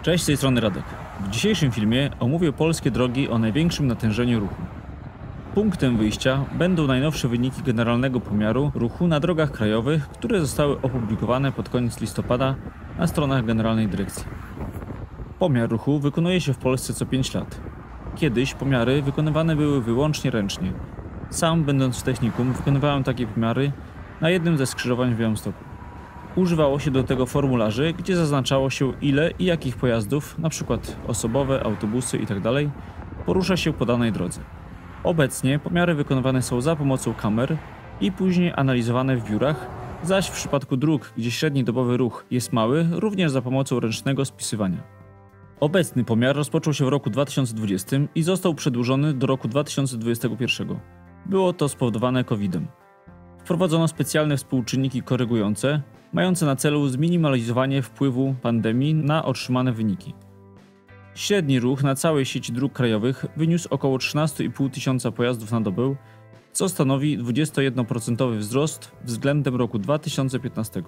Cześć, z tej strony Radek. W dzisiejszym filmie omówię polskie drogi o największym natężeniu ruchu. Punktem wyjścia będą najnowsze wyniki generalnego pomiaru ruchu na drogach krajowych, które zostały opublikowane pod koniec listopada na stronach Generalnej Dyrekcji. Pomiar ruchu wykonuje się w Polsce co 5 lat. Kiedyś pomiary wykonywane były wyłącznie ręcznie. Sam, będąc w technikum, wykonywałem takie pomiary na jednym ze skrzyżowań w Białymstoku. Używało się do tego formularzy, gdzie zaznaczało się ile i jakich pojazdów, np. osobowe, autobusy itd. porusza się po danej drodze. Obecnie pomiary wykonywane są za pomocą kamer i później analizowane w biurach, zaś w przypadku dróg, gdzie średni dobowy ruch jest mały, również za pomocą ręcznego spisywania. Obecny pomiar rozpoczął się w roku 2020 i został przedłużony do roku 2021. Było to spowodowane COVID-em. Wprowadzono specjalne współczynniki korygujące, mające na celu zminimalizowanie wpływu pandemii na otrzymane wyniki. Średni ruch na całej sieci dróg krajowych wyniósł około 13,5 tysiąca pojazdów na dobę, co stanowi 21% wzrost względem roku 2015.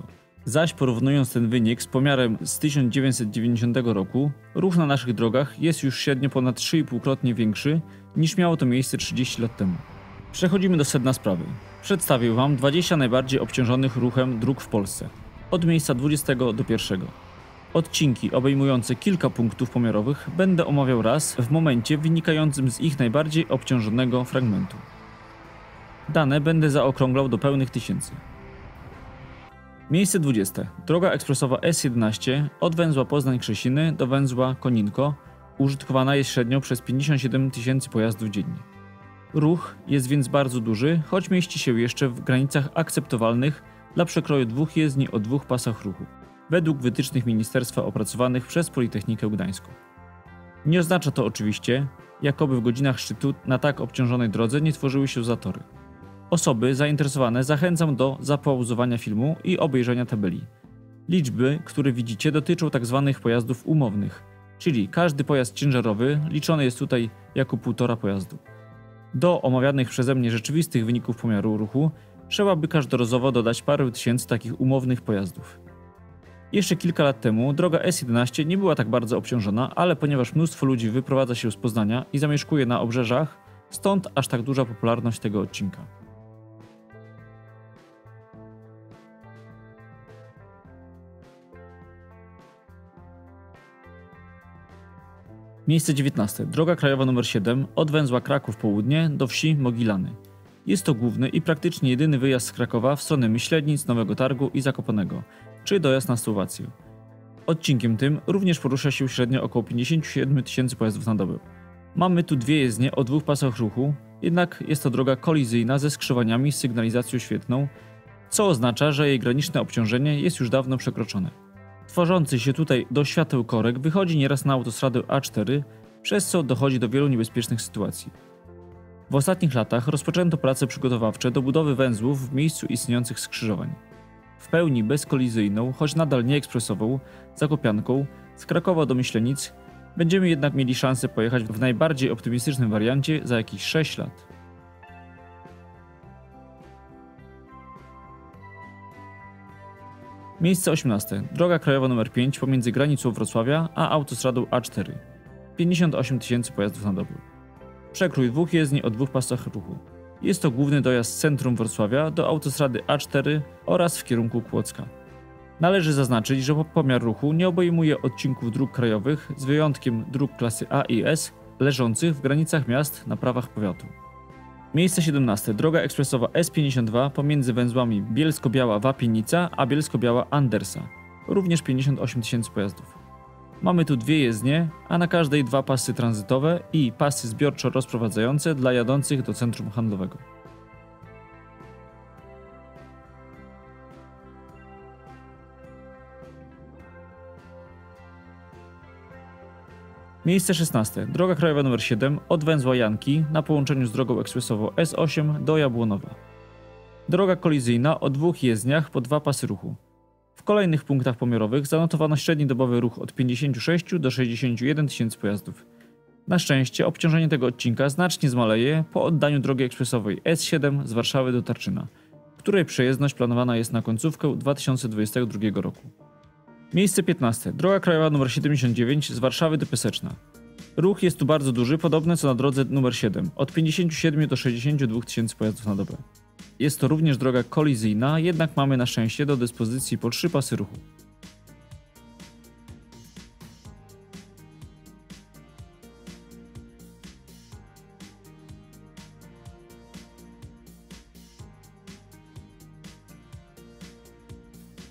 Zaś porównując ten wynik z pomiarem z 1990 roku, ruch na naszych drogach jest już średnio ponad 3,5-krotnie większy niż miało to miejsce 30 lat temu. Przechodzimy do sedna sprawy. Przedstawię Wam 20 najbardziej obciążonych ruchem dróg w Polsce, od miejsca 20 do 1. Odcinki obejmujące kilka punktów pomiarowych będę omawiał raz w momencie wynikającym z ich najbardziej obciążonego fragmentu. Dane będę zaokrąglał do pełnych tysięcy. Miejsce 20. Droga ekspresowa S11 od węzła Poznań-Krzesiny do węzła Koninko użytkowana jest średnio przez 57 tysięcy pojazdów dziennie. Ruch jest więc bardzo duży, choć mieści się jeszcze w granicach akceptowalnych dla przekroju dwóch jezdni o dwóch pasach ruchu, według wytycznych ministerstwa opracowanych przez Politechnikę Gdańską. Nie oznacza to oczywiście, jakoby w godzinach szczytu na tak obciążonej drodze nie tworzyły się zatory. Osoby zainteresowane zachęcam do zapauzowania filmu i obejrzenia tabeli. Liczby, które widzicie, dotyczą tzw. pojazdów umownych, czyli każdy pojazd ciężarowy liczony jest tutaj jako 1,5 pojazdu. Do omawianych przeze mnie rzeczywistych wyników pomiaru ruchu trzeba by każdorazowo dodać parę tysięcy takich umownych pojazdów. Jeszcze kilka lat temu droga S11 nie była tak bardzo obciążona, ale ponieważ mnóstwo ludzi wyprowadza się z Poznania i zamieszkuje na obrzeżach, stąd aż tak duża popularność tego odcinka. Miejsce 19. Droga krajowa nr 7 od węzła Kraków Południe do wsi Mogilany. Jest to główny i praktycznie jedyny wyjazd z Krakowa w stronę Myślenic, Nowego Targu i Zakopanego, czy dojazd na Słowację. Odcinkiem tym również porusza się średnio około 57 tysięcy pojazdów na dobę. Mamy tu dwie jezdnie o dwóch pasach ruchu, jednak jest to droga kolizyjna ze skrzyżowaniami z sygnalizacją świetlną, co oznacza, że jej graniczne obciążenie jest już dawno przekroczone. Tworzący się tutaj do świateł korek wychodzi nieraz na autostradę A4, przez co dochodzi do wielu niebezpiecznych sytuacji. W ostatnich latach rozpoczęto prace przygotowawcze do budowy węzłów w miejscu istniejących skrzyżowań. W pełni bezkolizyjną, choć nadal nie ekspresową, zakopianką z Krakowa do Myślenic będziemy jednak mieli szansę pojechać w najbardziej optymistycznym wariancie za jakieś 6 lat. Miejsce 18. Droga krajowa nr 5 pomiędzy granicą Wrocławia a autostradą A4. 58 tysięcy pojazdów na dobę. Przekrój dwóch jezdni o dwóch pasach ruchu. Jest to główny dojazd z centrum Wrocławia do autostrady A4 oraz w kierunku Kłodzka. Należy zaznaczyć, że pomiar ruchu nie obejmuje odcinków dróg krajowych z wyjątkiem dróg klasy A i S leżących w granicach miast na prawach powiatu. Miejsce 17. Droga ekspresowa S52 pomiędzy węzłami Bielsko-Biała-Łapienica a Bielsko-Biała-Andersa. Również 58 tysięcy pojazdów. Mamy tu dwie jezdnie, a na każdej dwa pasy tranzytowe i pasy zbiorczo rozprowadzające dla jadących do centrum handlowego. Miejsce 16. Droga krajowa nr 7 od węzła Janki na połączeniu z drogą ekspresową S8 do Jabłonowa. Droga kolizyjna o dwóch jezdniach po dwa pasy ruchu. W kolejnych punktach pomiarowych zanotowano średni dobowy ruch od 56 do 61 tysięcy pojazdów. Na szczęście obciążenie tego odcinka znacznie zmaleje po oddaniu drogi ekspresowej S7 z Warszawy do Tarczyna, której przejezdność planowana jest na końcówkę 2022 roku. Miejsce 15. Droga krajowa nr 79 z Warszawy do Piaseczna. Ruch jest tu bardzo duży, podobny co na drodze nr 7, od 57 do 62 tysięcy pojazdów na dobę. Jest to również droga kolizyjna, jednak mamy na szczęście do dyspozycji po 3 pasy ruchu.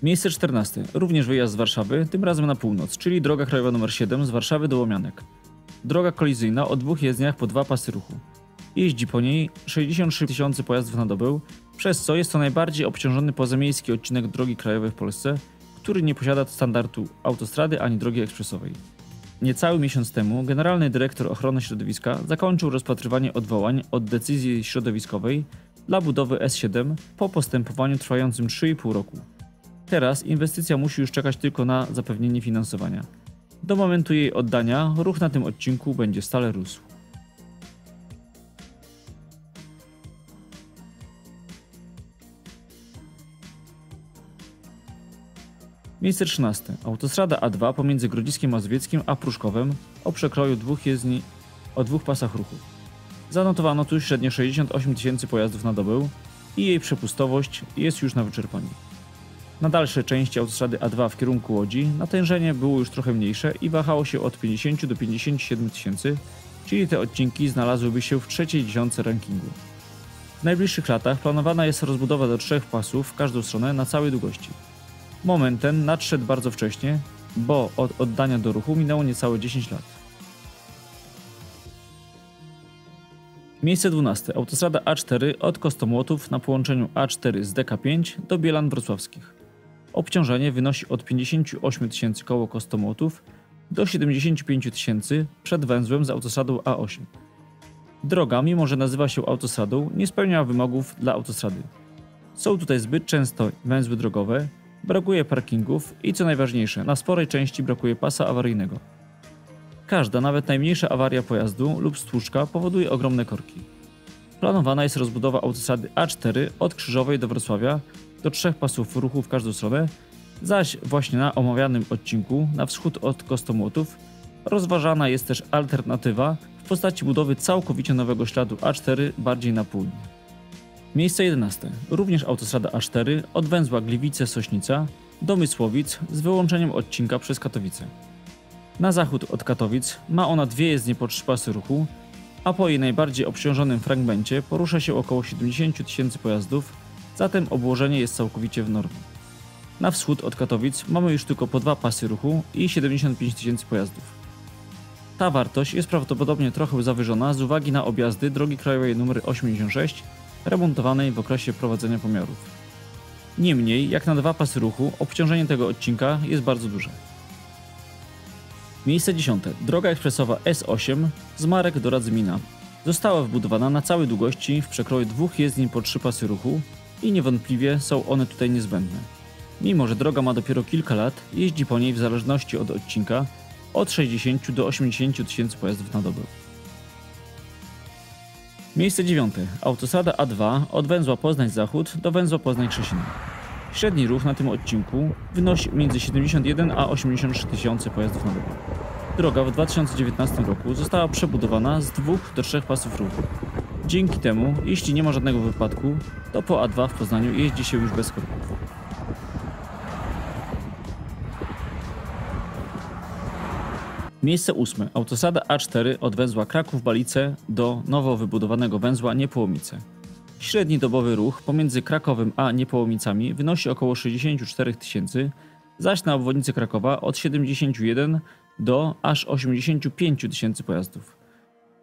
Miejsce 14. Również wyjazd z Warszawy, tym razem na północ, czyli droga krajowa nr 7 z Warszawy do Łomianek. Droga kolizyjna o 2 jezdniach po 2 pasy ruchu. Jeździ po niej 63 tysiące pojazdów na dobę, przez co jest to najbardziej obciążony pozamiejski odcinek drogi krajowej w Polsce, który nie posiada standardu autostrady ani drogi ekspresowej. Niecały miesiąc temu Generalny Dyrektor Ochrony Środowiska zakończył rozpatrywanie odwołań od decyzji środowiskowej dla budowy S7 po postępowaniu trwającym 3,5 roku. Teraz inwestycja musi już czekać tylko na zapewnienie finansowania. Do momentu jej oddania ruch na tym odcinku będzie stale rósł. Miejsce 13. Autostrada A2 pomiędzy Grodziskiem Mazowieckim a Pruszkowem o przekroju 2 jezdni o 2 pasach ruchu. Zanotowano tu średnio 68 tysięcy pojazdów na dobę i jej przepustowość jest już na wyczerpaniu. Na dalszej części autostrady A2 w kierunku Łodzi natężenie było już trochę mniejsze i wahało się od 50 do 57 tysięcy, czyli te odcinki znalazłyby się w trzeciej dziesiątce rankingu. W najbliższych latach planowana jest rozbudowa do 3 pasów w każdą stronę na całej długości. Moment ten nadszedł bardzo wcześnie, bo od oddania do ruchu minęło niecałe 10 lat. Miejsce 12. Autostrada A4 od Kostomłotów na połączeniu A4 z DK5 do Bielan Wrocławskich. Obciążenie wynosi od 58 tysięcy koło Kostomłotów do 75 tysięcy przed węzłem z autostradą A8. Droga, mimo że nazywa się autostradą, nie spełnia wymogów dla autostrady. Są tutaj zbyt często węzły drogowe, brakuje parkingów i co najważniejsze, na sporej części brakuje pasa awaryjnego. Każda, nawet najmniejsza awaria pojazdu lub stłuczka powoduje ogromne korki. Planowana jest rozbudowa autostrady A4 od Krzyżowej do Wrocławia do 3 pasów ruchu w każdą stronę, zaś właśnie na omawianym odcinku na wschód od Kostomłotów rozważana jest też alternatywa w postaci budowy całkowicie nowego śladu A4 bardziej na południe. Miejsce 11. Również autostrada A4 od węzła Gliwice-Sośnica do Mysłowic z wyłączeniem odcinka przez Katowice. Na zachód od Katowic ma ona 2 jezdnie po 3 pasy ruchu, a po jej najbardziej obciążonym fragmencie porusza się około 70 tysięcy pojazdów, zatem obłożenie jest całkowicie w normie. Na wschód od Katowic mamy już tylko po 2 pasy ruchu i 75 tysięcy pojazdów. Ta wartość jest prawdopodobnie trochę zawyżona z uwagi na objazdy drogi krajowej nr 86 remontowanej w okresie prowadzenia pomiarów. Niemniej, jak na 2 pasy ruchu, obciążenie tego odcinka jest bardzo duże. Miejsce 10. Droga ekspresowa S8 z Marek do Radzymina. Została wbudowana na całej długości w przekroju 2 jezdni po 3 pasy ruchu i niewątpliwie są one tutaj niezbędne. Mimo że droga ma dopiero kilka lat, jeździ po niej w zależności od odcinka od 60 do 80 tysięcy pojazdów na dobę. Miejsce 9. Autostrada A2 od węzła Poznań-Zachód do węzła Poznań-Krzesina. Średni ruch na tym odcinku wynosi między 71 a 83 tysiące pojazdów na dobę. Droga w 2019 roku została przebudowana z 2 do 3 pasów ruchu. Dzięki temu, jeśli nie ma żadnego wypadku, to po A2 w Poznaniu jeździ się już bez korków. Miejsce 8. Autostrada A4 od węzła Kraków-Balice do nowo wybudowanego węzła Niepołomice. Średni dobowy ruch pomiędzy Krakowem a Niepołomicami wynosi około 64 tysięcy, zaś na obwodnicy Krakowa od 71 do aż 85 tysięcy pojazdów.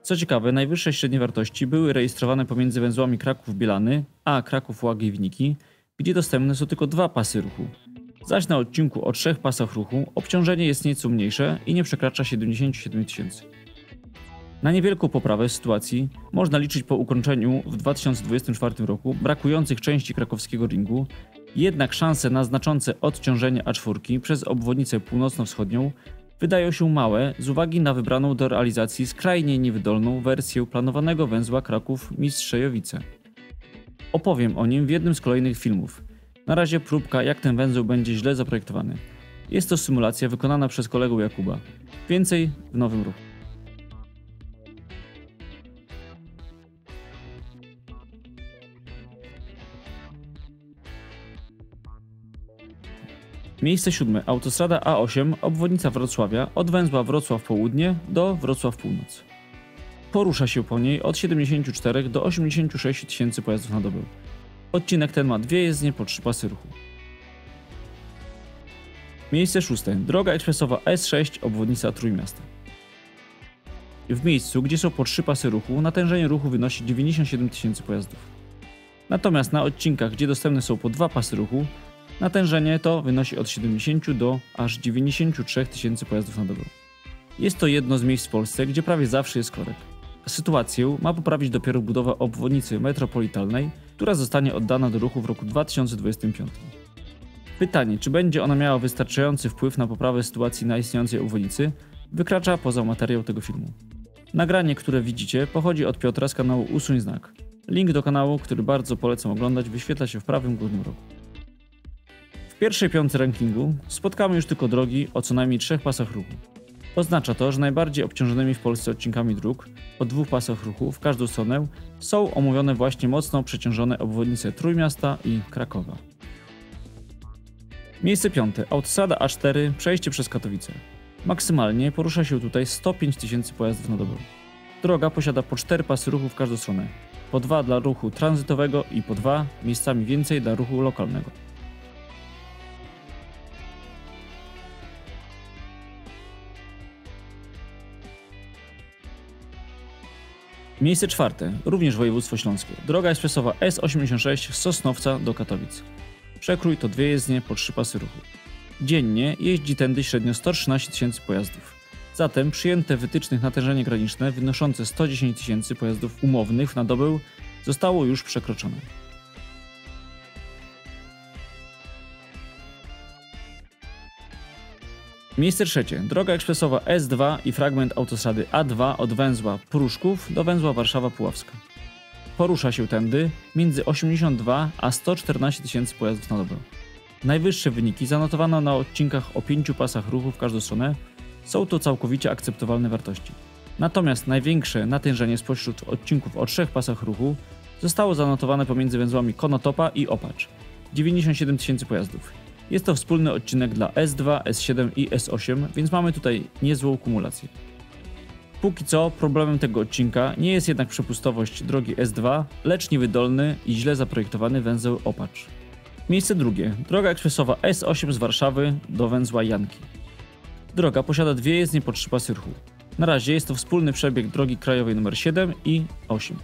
Co ciekawe, najwyższe średnie wartości były rejestrowane pomiędzy węzłami Kraków-Bielany a Kraków-Łagiewiniki, gdzie dostępne są tylko 2 pasy ruchu. Zaś na odcinku o 3 pasach ruchu obciążenie jest nieco mniejsze i nie przekracza 77 tysięcy. Na niewielką poprawę sytuacji można liczyć po ukończeniu w 2024 roku brakujących części krakowskiego ringu, jednak szanse na znaczące odciążenie A4 przez obwodnicę północno-wschodnią wydają się małe z uwagi na wybraną do realizacji skrajnie niewydolną wersję planowanego węzła Kraków-Mistrzejowice. Opowiem o nim w jednym z kolejnych filmów. Na razie próbka, jak ten węzeł będzie źle zaprojektowany. Jest to symulacja wykonana przez kolegę Jakuba. Więcej w nowym ruchu. Miejsce 7. Autostrada A8, obwodnica Wrocławia, od węzła Wrocław Południe do Wrocław Północ. Porusza się po niej od 74 do 86 tysięcy pojazdów na dobę. Odcinek ten ma 2 jezdnie po 3 pasy ruchu. Miejsce 6. Droga ekspresowa S6, obwodnica Trójmiasta. W miejscu, gdzie są po 3 pasy ruchu, natężenie ruchu wynosi 97 tysięcy pojazdów. Natomiast na odcinkach, gdzie dostępne są po 2 pasy ruchu, natężenie to wynosi od 70 do aż 93 tysięcy pojazdów na dobę. Jest to jedno z miejsc w Polsce, gdzie prawie zawsze jest korek. Sytuację ma poprawić dopiero budowa obwodnicy metropolitalnej, która zostanie oddana do ruchu w roku 2025. Pytanie, czy będzie ona miała wystarczający wpływ na poprawę sytuacji na istniejącej obwodnicy, wykracza poza materiał tego filmu. Nagranie, które widzicie, pochodzi od Piotra z kanału Usuń Znak. Link do kanału, który bardzo polecam oglądać, wyświetla się w prawym górnym rogu. W pierwszej piątce rankingu spotkamy już tylko drogi o co najmniej 3 pasach ruchu. Oznacza to, że najbardziej obciążonymi w Polsce odcinkami dróg o 2 pasach ruchu w każdą stronę są omówione właśnie mocno przeciążone obwodnice Trójmiasta i Krakowa. Miejsce 5. Autostrada A4, przejście przez Katowice. Maksymalnie porusza się tutaj 105 tysięcy pojazdów na dobę. Droga posiada po 4 pasy ruchu w każdą stronę. Po 2 dla ruchu tranzytowego i po 2 miejscami więcej dla ruchu lokalnego. Miejsce 4. Również województwo śląskie. Droga ekspresowa S86 z Sosnowca do Katowic. Przekrój to 2 jezdnie po 3 pasy ruchu. Dziennie jeździ tędy średnio 113 tysięcy pojazdów. Zatem przyjęte w wytycznych natężenie graniczne wynoszące 110 tysięcy pojazdów umownych na dobę zostało już przekroczone. Miejsce 3. Droga ekspresowa S2 i fragment autostrady A2 od węzła Pruszków do węzła Warszawa Puławska. Porusza się tędy między 82 a 114 tysięcy pojazdów na dobę. Najwyższe wyniki zanotowano na odcinkach o 5 pasach ruchu w każdą stronę. Są to całkowicie akceptowalne wartości. Natomiast największe natężenie spośród odcinków o 3 pasach ruchu zostało zanotowane pomiędzy węzłami Konotopa i Opacz. 97 tysięcy pojazdów. Jest to wspólny odcinek dla S2, S7 i S8, więc mamy tutaj niezłą kumulację. Póki co problemem tego odcinka nie jest jednak przepustowość drogi S2, lecz niewydolny i źle zaprojektowany węzeł Opacz. Miejsce 2. Droga ekspresowa S8 z Warszawy do węzła Janki. Droga posiada 2 jezdnie po 3 pasy ruchu. Na razie jest to wspólny przebieg drogi krajowej nr 7 i 8.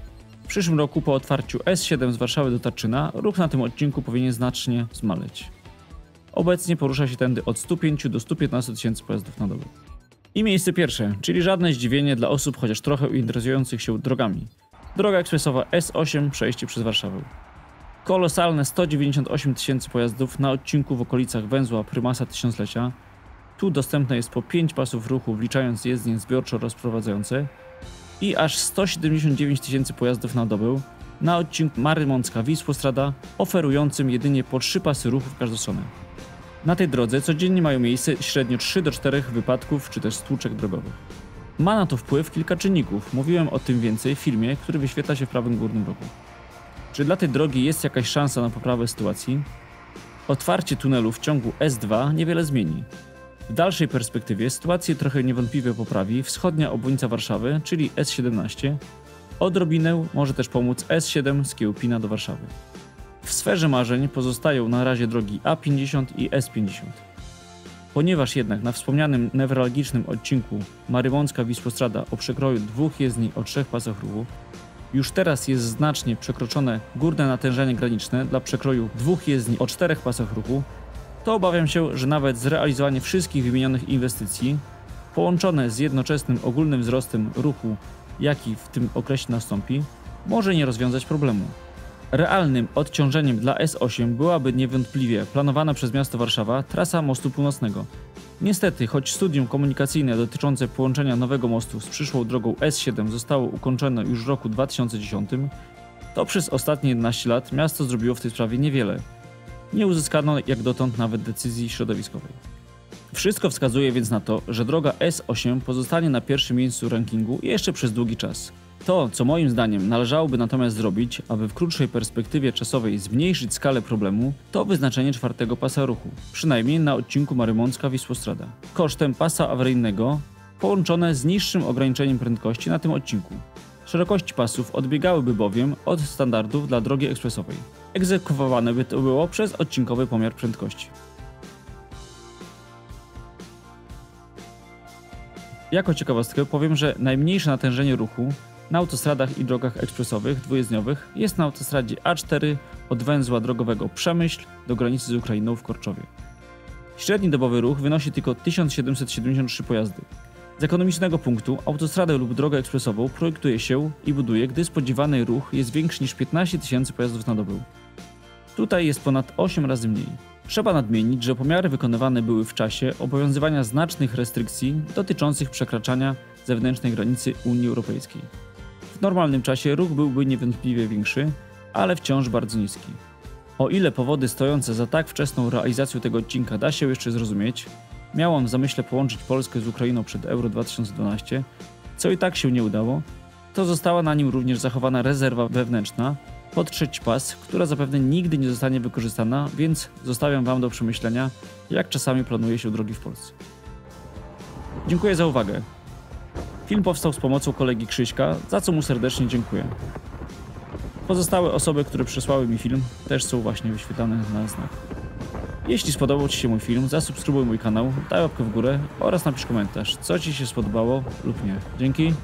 W przyszłym roku po otwarciu S7 z Warszawy do Tarczyna ruch na tym odcinku powinien znacznie zmaleć. Obecnie porusza się tędy od 105 do 115 tysięcy pojazdów na dobę. I miejsce 1, czyli żadne zdziwienie dla osób chociaż trochę interesujących się drogami. Droga ekspresowa S8, przejście przez Warszawę. Kolosalne 198 tysięcy pojazdów na odcinku w okolicach węzła Prymasa Tysiąclecia. Tu dostępne jest po 5 pasów ruchu, wliczając jezdnie zbiorczo rozprowadzające, i aż 179 tysięcy pojazdów na dobę na odcinku Marymącka-Wisłostrada, oferującym jedynie po 3 pasy ruchu w każdą stronę. Na tej drodze codziennie mają miejsce średnio 3 do 4 wypadków czy też stłuczek drogowych. Ma na to wpływ kilka czynników, mówiłem o tym więcej w filmie, który wyświetla się w prawym górnym rogu. Czy dla tej drogi jest jakaś szansa na poprawę sytuacji? Otwarcie tunelu w ciągu S2 niewiele zmieni. W dalszej perspektywie sytuację trochę niewątpliwie poprawi wschodnia obwodnica Warszawy, czyli S17. Odrobinę może też pomóc S7 z Kiełpina do Warszawy. W sferze marzeń pozostają na razie drogi A50 i S50. Ponieważ jednak na wspomnianym newralgicznym odcinku Marymącka-Wisłostrada o przekroju 2 jezdni o 3 pasach ruchu już teraz jest znacznie przekroczone górne natężenie graniczne dla przekroju 2 jezdni o 4 pasach ruchu, to obawiam się, że nawet zrealizowanie wszystkich wymienionych inwestycji, połączone z jednoczesnym ogólnym wzrostem ruchu, jaki w tym okresie nastąpi, może nie rozwiązać problemu. Realnym odciążeniem dla S8 byłaby niewątpliwie planowana przez miasto Warszawa trasa mostu północnego. Niestety, choć studium komunikacyjne dotyczące połączenia nowego mostu z przyszłą drogą S7 zostało ukończone już w roku 2010, to przez ostatnie 11 lat miasto zrobiło w tej sprawie niewiele. Nie uzyskano jak dotąd nawet decyzji środowiskowej. Wszystko wskazuje więc na to, że droga S8 pozostanie na pierwszym miejscu rankingu jeszcze przez długi czas. To, co moim zdaniem należałoby natomiast zrobić, aby w krótszej perspektywie czasowej zmniejszyć skalę problemu, to wyznaczenie czwartego pasa ruchu, przynajmniej na odcinku Marymącka-Wisłostrada, kosztem pasa awaryjnego połączone z niższym ograniczeniem prędkości na tym odcinku. Szerokości pasów odbiegałyby bowiem od standardów dla drogi ekspresowej. Egzekwowane by to było przez odcinkowy pomiar prędkości. Jako ciekawostkę powiem, że najmniejsze natężenie ruchu na autostradach i drogach ekspresowych dwujezdniowych jest na autostradzie A4 od węzła drogowego Przemyśl do granicy z Ukrainą w Korczowie. Średni dobowy ruch wynosi tylko 1773 pojazdy. Z ekonomicznego punktu autostradę lub drogę ekspresową projektuje się i buduje, gdy spodziewany ruch jest większy niż 15 000 pojazdów na dobę. Tutaj jest ponad 8 razy mniej. Trzeba nadmienić, że pomiary wykonywane były w czasie obowiązywania znacznych restrykcji dotyczących przekraczania zewnętrznej granicy Unii Europejskiej. W normalnym czasie ruch byłby niewątpliwie większy, ale wciąż bardzo niski. O ile powody stojące za tak wczesną realizacją tego odcinka da się jeszcze zrozumieć, miałam w zamyśle połączyć Polskę z Ukrainą przed Euro 2012, co i tak się nie udało, to została na nim również zachowana rezerwa wewnętrzna pod trzeci pas, która zapewne nigdy nie zostanie wykorzystana, więc zostawiam Wam do przemyślenia, jak czasami planuje się drogi w Polsce. Dziękuję za uwagę. Film powstał z pomocą kolegi Krzyśka, za co mu serdecznie dziękuję. Pozostałe osoby, które przesłały mi film, też są właśnie wyświetlane na znak. Jeśli spodobał Ci się mój film, zasubskrybuj mój kanał, daj łapkę w górę oraz napisz komentarz, co Ci się spodobało lub nie. Dzięki.